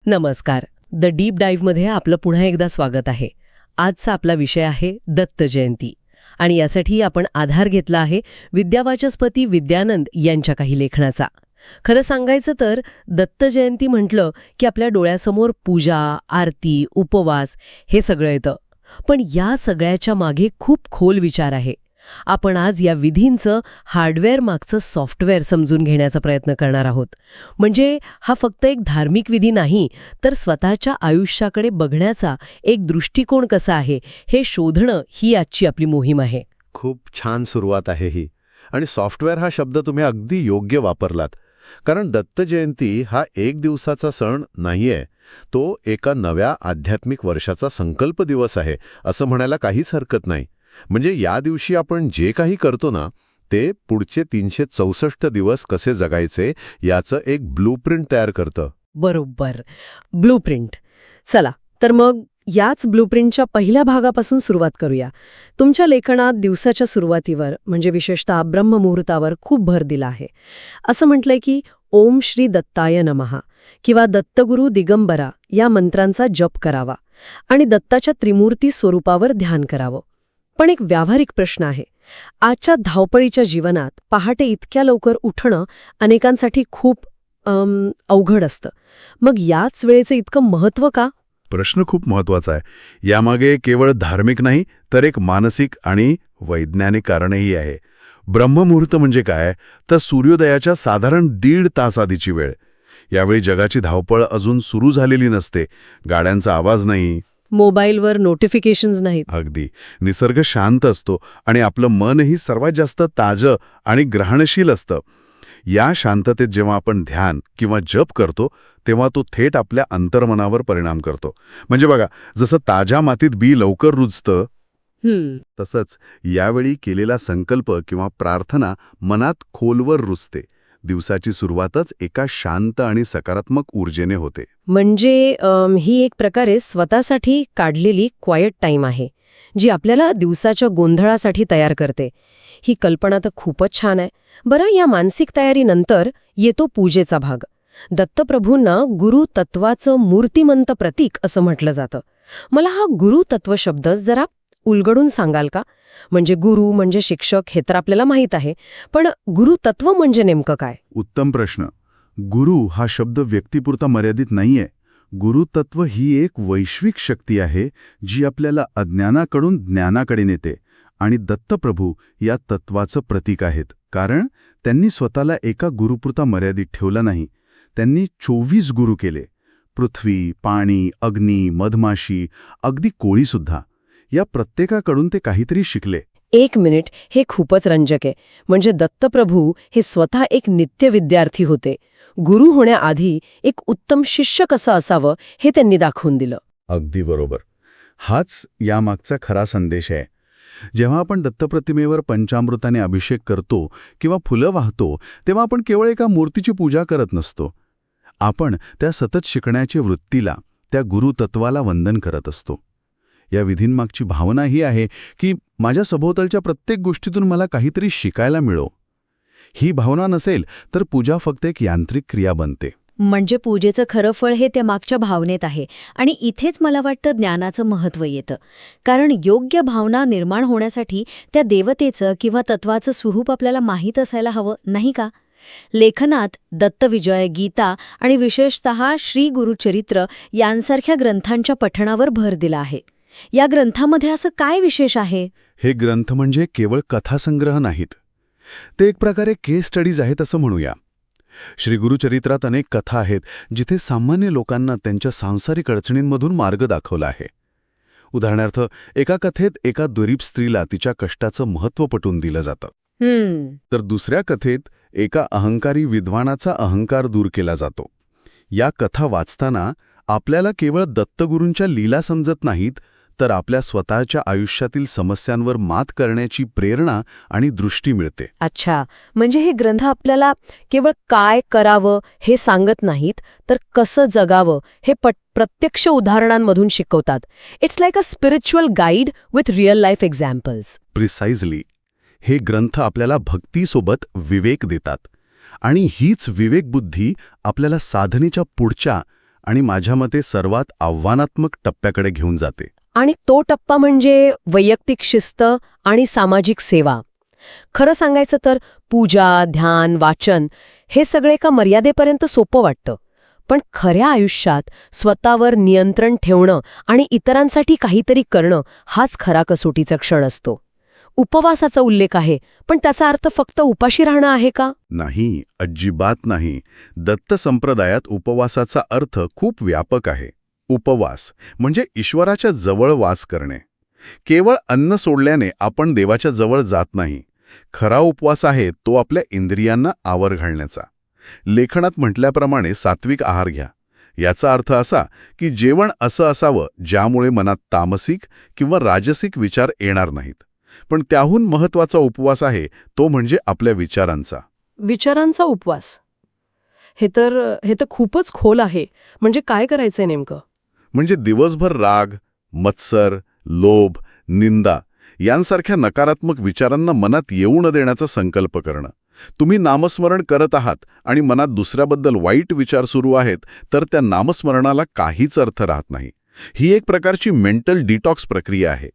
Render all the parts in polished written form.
नमस्कार. The deep डाईव्हमध्ये आपलं पुन्हा एकदा स्वागत आहे. आजचा आपला विषय आहे दत्त जयंती आणि यासाठी आपण आधार घेतला आहे विद्यावाचस्पती विद्यानंद यांच्या काही लेखनाचा. खरं सांगायचं तर दत्त जयंती म्हटलं की आपल्या डोळ्यासमोर पूजा, आरती, उपवास हे सगळं येतं. पण या सगळ्याच्या मागे खूप खोल विचार आहे. आपण आज या विधींचं हार्डवेअर मागचं सॉफ्टवेअर समजून घेण्याचा प्रयत्न करणार आहोत. म्हणजे हा फक्त एक धार्मिक विधी नाही, तर स्वतःच्या आयुष्याकडे बघण्याचा एक दृष्टिकोन कसा आहे हे शोधणं ही आजची आपली मोहीम आहे. खूप छान सुरुवात आहे ही. आणि सॉफ्टवेअर हा शब्द तुम्ही अगदी योग्य वापरलात. कारण दत्त जयंती हा एक दिवसाचा सण नाहीये, तो एका नव्या आध्यात्मिक वर्षाचा संकल्प दिवस आहे असं म्हणायला काहीच हरकत नाही. म्हणजे या दिवशी आपण जे काही करतो ना, ते पुढचे 364 दिवस कसे जगायचे याचं एक ब्लूप्रिंट तयार करतं. बरोबर, ब्लूप्रिंट. चला तर मग याच ब्लूप्रिंटच्या पहिल्या भागापासून सुरुवात करूया. तुमच्या लेखनात दिवसाच्या सुरुवातीवर म्हणजे विशेषतः ब्रह्ममुहूर्तावर खूप भर दिला आहे. असं म्हटलंय की ओम श्री दत्ताय नमः किंवा दत्तगुरु दिगंबरा या मंत्रांचा जप करावा आणि दत्ताच्या त्रिमूर्ती स्वरूपावर ध्यान करावं. पण एक व्यावहारिक प्रश्न आहे. आजच्या धावपळीच्या जीवनात पहाटे इतक्या लवकर उठणं अनेकांसाठी खूप अवघड असतं. मग याच वेळेचं इतकं महत्त्व का? प्रश्न खूप महत्वाचा आहे. यामागे केवळ धार्मिक नाही तर एक मानसिक आणि वैज्ञानिक कारणही आहे. ब्रह्ममुहूर्त म्हणजे काय, तर सूर्योदयाच्या साधारण 1.5 तास आधीची वेळ. यावेळी जगाची धावपळ अजून सुरू झालेली नसते. गाड्यांचा आवाज नाही, मोबाईलवर नोटिफिकेशन्स नाहीत. अगदी निसर्ग शांत असतो आणि आपलं मनही सर्वात जास्त ताजं आणि ग्रहणशील असतं. या शांततेत जेव्हा आपण ध्यान किंवा जप करतो तेव्हा तो थेट आपल्या अंतर्मनावर परिणाम करतो. म्हणजे बघा, जसं ताज्या मातीत बी लवकर रुजतं, तसंच यावेळी केलेला संकल्प किंवा प्रार्थना मनात खोलवर रुजते. दिवसाची सुरुवातच एका शांत आणि सकारात्मक ऊर्जेने होते. म्हणजे ही एक प्रकारे स्वतःसाठी काढलेली क्वायट टाईम आहे जी आपल्याला दिवसाच्या गोंधळासाठी तयार करते. ही कल्पना तर खूपच छान आहे. बरं, या मानसिक तयारीनंतर येतो पूजेचा भाग. दत्तप्रभूंना गुरु तत्वाचं मूर्तिमंत प्रतीक असं म्हटलं जातं. मला हा गुरु तत्व शब्द जरा उलगडून सांगाल का? म्हणजे गुरु म्हणजे शिक्षक हे तर आपल्याला माहीत आहे, पण गुरुतत्व म्हणजे नेमकं काय? उत्तम प्रश्न. गुरु हा शब्द व्यक्तिपुरता मर्यादित नाहीये. गुरुतत्व ही एक वैश्विक शक्ती आहे जी आपल्याला अज्ञानाकडून ज्ञानाकडे नेते. आणि दत्तप्रभू या तत्वाचं प्रतीक आहेत. कारण त्यांनी स्वतःला एका गुरुपुरता मर्यादित ठेवलं नाही. त्यांनी 24 गुरु केले. पृथ्वी, पाणी, अग्नी, मधमाशी, अगदी कोळीसुद्धा. या प्रत्येकाकडून ते काहीतरी शिकले. 1 मिनिट, हे खूपच रंजक आहे. म्हणजे दत्तप्रभू हे स्वतः एक नित्य विद्यार्थी होते. गुरु होण्याआधी एक उत्तम शिष्य कसं असावं हे त्यांनी दाखवून दिलं. अगदी बरोबर. हाच यामागचा खरा संदेश आहे. जेव्हा आपण दत्तप्रतिमेवर पंचामृताने अभिषेक करतो किंवा फुलं वाहतो तेव्हा आपण केवळ एका मूर्तीची पूजा करत नसतो. आपण त्या सतत शिकण्याच्या वृत्तीला, त्या गुरुतत्वाला वंदन करत असतो. या विधींमागची भावना ही आहे की माझ्या सभोवतालच्या प्रत्येक गोष्टीतून मला काहीतरी शिकायला मिळो. ही भावना नसेल तर पूजा फक्त एक यांत्रिक क्रिया बनते. म्हणजे पूजेचं खरं फळ हे त्या मागच्या भावनेत आहे. आणि इथेच मला वाटतं ज्ञानाचं महत्त्व येतं. कारण योग्य भावना निर्माण होण्यासाठी त्या देवतेचं किंवा तत्वाचं स्वरूप आपल्याला माहीत असायला हवं, नाही का? लेखनात दत्तविजय, गीता आणि विशेषतः श्री गुरुचरित्र यांसारख्या ग्रंथांच्या पठणावर भर दिला आहे. या ग्रंथामध्ये असं काय विशेष आहे? हे ग्रंथ म्हणजे केवळ कथासंग्रह नाहीत. ते एक प्रकारे केस स्टडीज आहेत असं म्हणूया. श्री गुरुचरित्रात अनेक कथा आहेत जिथे सामान्य लोकांना त्यांच्या सांसारिक अडचणींमधून मार्ग दाखवला आहे. उदाहरणार्थ, एका कथेत एका गरीब स्त्रीला तिच्या कष्टाचं महत्त्व पटवून दिलं जातं. तर दुसऱ्या कथेत एका अहंकारी विद्वानाचा अहंकार दूर केला जातो. या कथा वाचताना आपल्याला केवळ दत्तगुरूंच्या लीला समजत नाहीत, तर आपल्या स्वतःच्या आयुष्यातील समस्यांवर मात करण्याची प्रेरणा आणि दृष्टी मिळते. अच्छा, म्हणजे हे ग्रंथ आपल्याला केवळ काय करावं हे सांगत नाहीत, तर कसं जगावं हे प्रत्यक्ष उदाहरणांमधून शिकवतात. It's like a spiritual guide with real life examples. Precisely. हे ग्रंथ आपल्याला भक्तीसोबत विवेक देतात. आणि हीच विवेकबुद्धी आपल्याला साधनेच्या पुढच्या आणि माझ्या मते सर्वात आव्हानात्मक टप्प्याकडे घेऊन जाते. आणि तो टप्पा म्हणजे वैयक्तिक शिस्त आणि सामाजिक सेवा. खरं सांगायचं तर पूजा, ध्यान, वाचन हे सगळे एका मर्यादेपर्यंत सोपं वाटतं. पण खऱ्या आयुष्यात स्वतःवर नियंत्रण ठेवणं आणि इतरांसाठी काहीतरी करणं हाच खरा कसोटीचा क्षण असतो. उपवासाचा उल्लेख आहे, पण त्याचा अर्थ फक्त उपाशी राहणं आहे का? नाही, अजिबात नाही. दत्त संप्रदायात उपवासाचा अर्थ खूप व्यापक आहे. उपवास म्हणजे ईश्वराच्या जवळ वास करणे. केवळ अन्न सोडल्याने आपण देवाच्या जवळ जात नाही. खरा उपवास आहे तो आपल्या इंद्रियांना आवर घालण्याचा. लेखनात म्हटल्याप्रमाणे सात्विक आहार घ्या. याचा अर्थ असा की जेवण असं असावं ज्यामुळे मनात तामसिक किंवा राजसिक विचार येणार नाहीत. पण त्याहून महत्वाचा उपवास आहे तो म्हणजे आपल्या विचारांचा. विचारांचा उपवास. हे तर खूपच खोल आहे. म्हणजे काय करायचंय नेमकं? म्हणजे दिवसभर राग, मत्सर, लोभ, निंदा यांसारख्या नकारात्मक विचारांना मनात येऊ न देण्याचा संकल्प करणं. तुम्ही नामस्मरण करत आहात आणि मनात दुसऱ्याबद्दल वाईट विचार सुरू आहेत तर त्या नामस्मरणाला काहीच अर्थ राहत नाही. ही एक प्रकारची मेंटल डिटॉक्स प्रक्रिया आहे.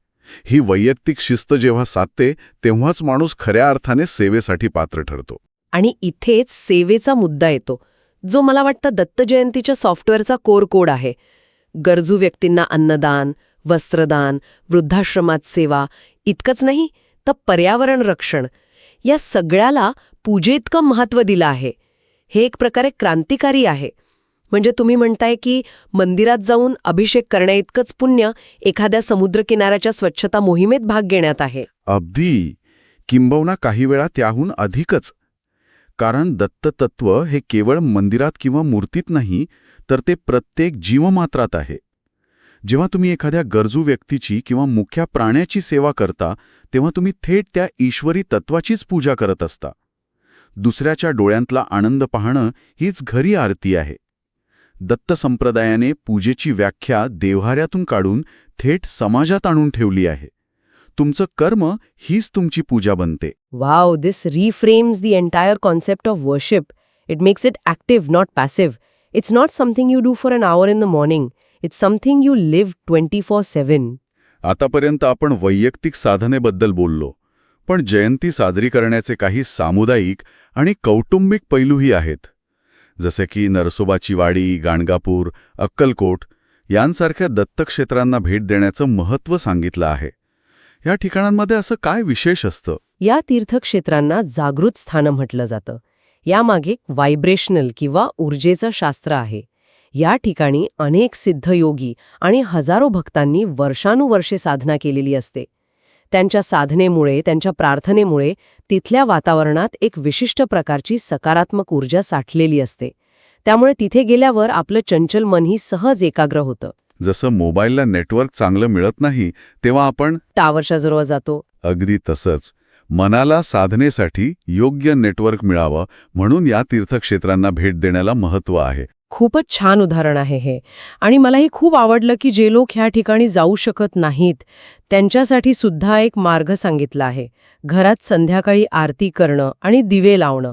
ही वैयक्तिक शिस्त जेव्हा साधते तेव्हाच माणूस खऱ्या अर्थाने सेवेसाठी पात्र ठरतो. आणि इथेच सेवेचा मुद्दा येतो, जो मला वाटतं दत्त जयंतीच्या सॉफ्टवेअरचा कोर कोड आहे. गरजू व्यक्तींना अन्नदान, वस्त्रदान, वृद्धाश्रमात सेवा इतकंच नाही तर पर्यावरण रक्षण या सगळ्याला पूजेइतकं महत्त्व दिलं आहे. हे एक प्रकारे क्रांतिकारी आहे. म्हणजे तुम्ही म्हणताय की मंदिरात जाऊन अभिषेक करण्याइतकंच पुण्य एखाद्या समुद्रकिनाऱ्याच्या स्वच्छता मोहिमेत भाग घेण्यात आहे. अगदी, किंबहुना काही वेळा त्याहून अधिकच. कारण दत्ततत्व हे केवळ मंदिरात किंवा मूर्तीत नाही तर ते प्रत्येक जीवमात्रात आहे. जेव्हा तुम्ही एखाद्या गरजू व्यक्तीची किंवा मुख्या प्राण्याची सेवा करता तेव्हा तुम्ही थेट त्या ईश्वरी तत्वाचीच पूजा करत असता. दुसऱ्याच्या डोळ्यांतला आनंद पाहणं हीच खरी आरती आहे. दत्त संप्रदायाने पूजेची व्याख्या देव्हाऱ्यातून काढून थेट समाजात आणून ठेवली आहे. तुमचं कर्म हीच तुमची पूजा बनते. Wow, this reframes the entire concept of worship. It makes it active, not passive. It's not something you do for an hour in the morning. It's something you live 24/7. आतापर्यंत आपण वैयक्तिक साधनेबद्दल बोललो, पण जयंती साजरी करण्याचे काही सामुदायिक आणि कौटुंबिक पैलूही आहेत. जसे की नरसोबाची वाडी, गाणगापूर, अक्कलकोट यांसारख्या दत्तक्षेत्रांना भेट देण्याचं महत्त्व सांगितलं आहे. या ठिकाणांमध्ये असं काय विशेष असतं? या तीर्थक्षेत्रांना जागृत स्थानं म्हटलं जातं. यामागे व्हायब्रेशनल किंवा ऊर्जेचं शास्त्र आहे. या ठिकाणी अनेक सिद्धयोगी आणि हजारो भक्तांनी वर्षानुवर्षे साधना केलेली असते. त्यांच्या साधनेमुळे, त्यांच्या प्रार्थनेमुळे तिथल्या वातावरणात एक विशिष्ट प्रकारची सकारात्मक ऊर्जा साठलेली असते. त्यामुळे तिथे गेल्यावर आपलं चंचल मनही सहज एकाग्र होतं. जसं मोबाईलला नेटवर्क चांगलं मिळत नाही तेव्हा आपण टावरच्या जवळ जातो. अगदी तसंच मनाला साधनेसाठी योग्य नेटवर्क मिळावं म्हणून या तीर्थक्षेत्रांना भेट देण्याला महत्त्व आहे. खूपच छान उदाहरण आहे हे. आणि मलाही खूप आवडलं की जे लोक ह्या ठिकाणी जाऊ शकत नाहीत त्यांच्यासाठी सुद्धा एक मार्ग सांगितला आहे. घरात संध्याकाळी आरती करणं आणि दिवे लावणं.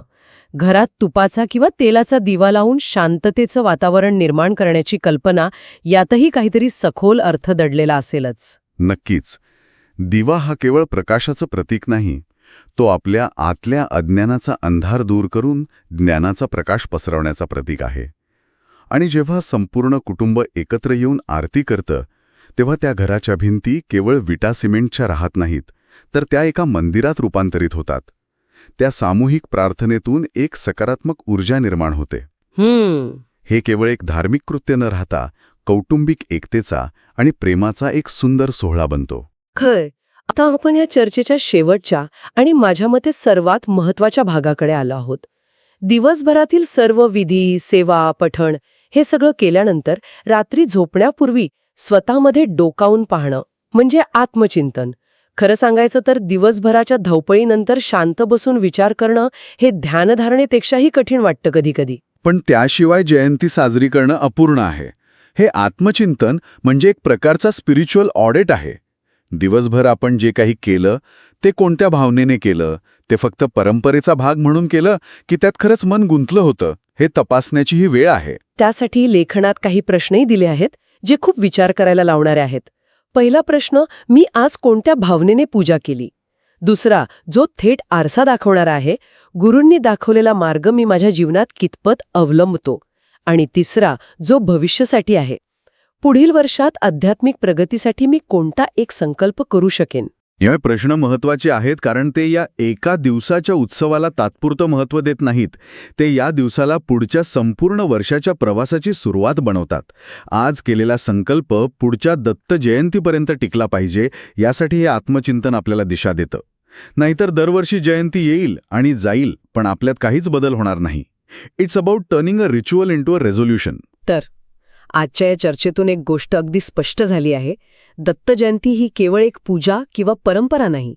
घरात तुपाचा किंवा तेलाचा दिवा लावून शांततेचं वातावरण निर्माण करण्याची कल्पना, यातही काहीतरी सखोल अर्थ दडलेला असेलच. नक्कीच. दिवा हा केवळ प्रकाशाचं प्रतीक नाही, तो आपल्या आतल्या अज्ञानाचा अंधार दूर करून ज्ञानाचा प्रकाश पसरवण्याचा प्रतीक आहे. आणि जेव्हा संपूर्ण कुटुंब एकत्र येऊन आरती करतं तेव्हा त्या घराच्या भिंती केवळ विटा सिमेंटच्या राहत नाहीत, तर त्या एका मंदिरात रूपांतरित होतात. त्या सामूहिक प्रार्थनेतून एक सकारात्मक ऊर्जा निर्माण होते. हे केवळ एक धार्मिक कृत्य न राहता कौटुंबिक एकतेचा आणि प्रेमाचा एक सुंदर सोहळा बनतो. खरं. आता आपण या चर्चेच्या शेवटच्या आणि माझ्या मते सर्वात महत्त्वाच्या भागाकडे आलो आहोत. दिवसभरातील सर्व विधी, सेवा, पठण हे सगळं केल्यानंतर रात्री झोपण्यापूर्वी स्वतःमध्ये डोकावून पाहणं म्हणजे आत्मचिंतन. खरं सांगायचं तर दिवसभराच्या धावपळीनंतर शांत बसून विचार करणं हे ध्यानधारणेपेक्षाही कठीण वाटतं कधीकधी. पण त्याशिवाय जयंती साजरी करणं अपूर्ण आहे. हे आत्मचिंतन म्हणजे एक प्रकारचा स्पिरिच्युअल ऑडिट आहे. दिवसभर आपण जे काही केलं ते कोणत्या भावनेने केलं, ते फक्त परंपरेचा भाग म्हणून केलं की त्यात खरंच मन गुंतलं होतं, हे तपासण्याची ही वेळ आहे. त्यासाठी लेखनात काही प्रश्नही दिले आहेत जे खूप विचार करायला लावणारे आहेत. पहिला प्रश्न, मी आज कोणत्या भावनेने पूजा केली? दुसरा, जो थेट आरसा दाखवणारा आहे, गुरूंनी दाखवलेला मार्ग मी माझ्या जीवनात कितपत अवलंबतो? आणि तिसरा, जो भविष्यासाठी आहे, पुढील वर्षात आध्यात्मिक प्रगतीसाठी मी कोणता एक संकल्प करू शकेन? हे प्रश्न महत्त्वाचे आहेत कारण ते या एका दिवसाच्या उत्सवाला तात्पुरतं महत्त्व देत नाहीत. ते या दिवसाला पुढच्या संपूर्ण वर्षाच्या प्रवासाची सुरुवात बनवतात. आज केलेला संकल्प पुढच्या दत्त जयंतीपर्यंत टिकला पाहिजे, यासाठी हे आत्मचिंतन आपल्याला दिशा देतं. नाहीतर दरवर्षी जयंती येईल आणि जाईल, पण आपल्यात काहीच बदल होणार नाही. It's about turning a ritual into a resolution. तर आजच्या या चर्चेतून एक गोष्ट अगदी स्पष्ट झाली आहे. दत्त जयंती ही केवळ एक पूजा किंवा परंपरा नाही,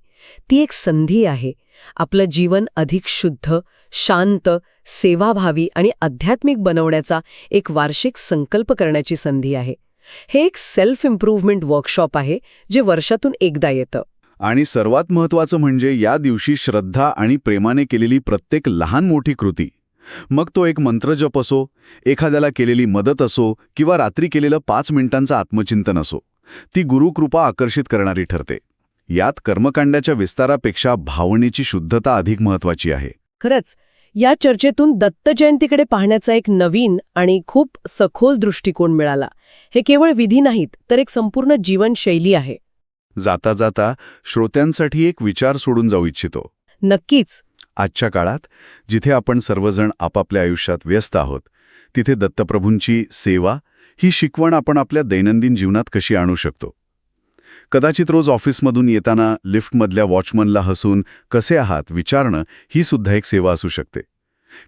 ती एक संधी आहे. आपलं जीवन अधिक शुद्ध, शांत, सेवाभावी आणि आध्यात्मिक बनवण्याचा एक वार्षिक संकल्प करण्याची संधी आहे. हे एक सेल्फ इम्प्रूव्हमेंट वर्कशॉप आहे जे वर्षातून एकदा येतं. आणि सर्वात महत्त्वाचं म्हणजे या दिवशी श्रद्धा आणि प्रेमाने केलेली प्रत्येक लहान मोठी कृती, मग तो एक मंत्रजप असो, एखाद्याला केलेली मदत असो किंवा रात्री केलेलं 5 मिनिटांचं आत्मचिंतन असो, ती गुरुकृपा आकर्षित करणारी ठरते. यात कर्मकांडाच्या विस्तारापेक्षा भावनेची शुद्धता अधिक महत्त्वाची आहे. खरंच, या चर्चेतून दत्त जयंतीकडे पाहण्याचा एक नवीन आणि खूप सखोल दृष्टिकोन मिळाला. हे केवळ विधी नाहीत, तर एक संपूर्ण जीवनशैली आहे. जाता जाता श्रोत्यांसाठी एक विचार सोडून जाऊ इच्छितो. नक्कीच. आजच्या काळात जिथे आपण सर्वजण आपापल्या आयुष्यात व्यस्त आहोत, तिथे दत्तप्रभूंची सेवा ही शिकवण आपण आपल्या दैनंदिन जीवनात कशी आणू शकतो? कदाचित रोज ऑफिसमधून येताना लिफ्टमधल्या वॉचमनला हसून कसे आहात विचारणं ही सुद्धा एक सेवा असू शकते.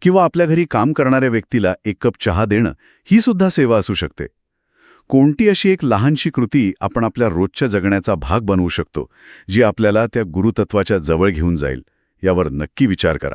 किंवा आपल्या घरी काम करणाऱ्या व्यक्तीला एक कप चहा देणं ही सुद्धा सेवा असू शकते. कोणती अशी एक लहानशी कृती आपण आपल्या रोजच्या जगण्याचा भाग बनवू शकतो, जी आपल्याला त्या गुरुतत्वाच्या जवळ घेऊन जाईल? यावर नक्की विचार करा.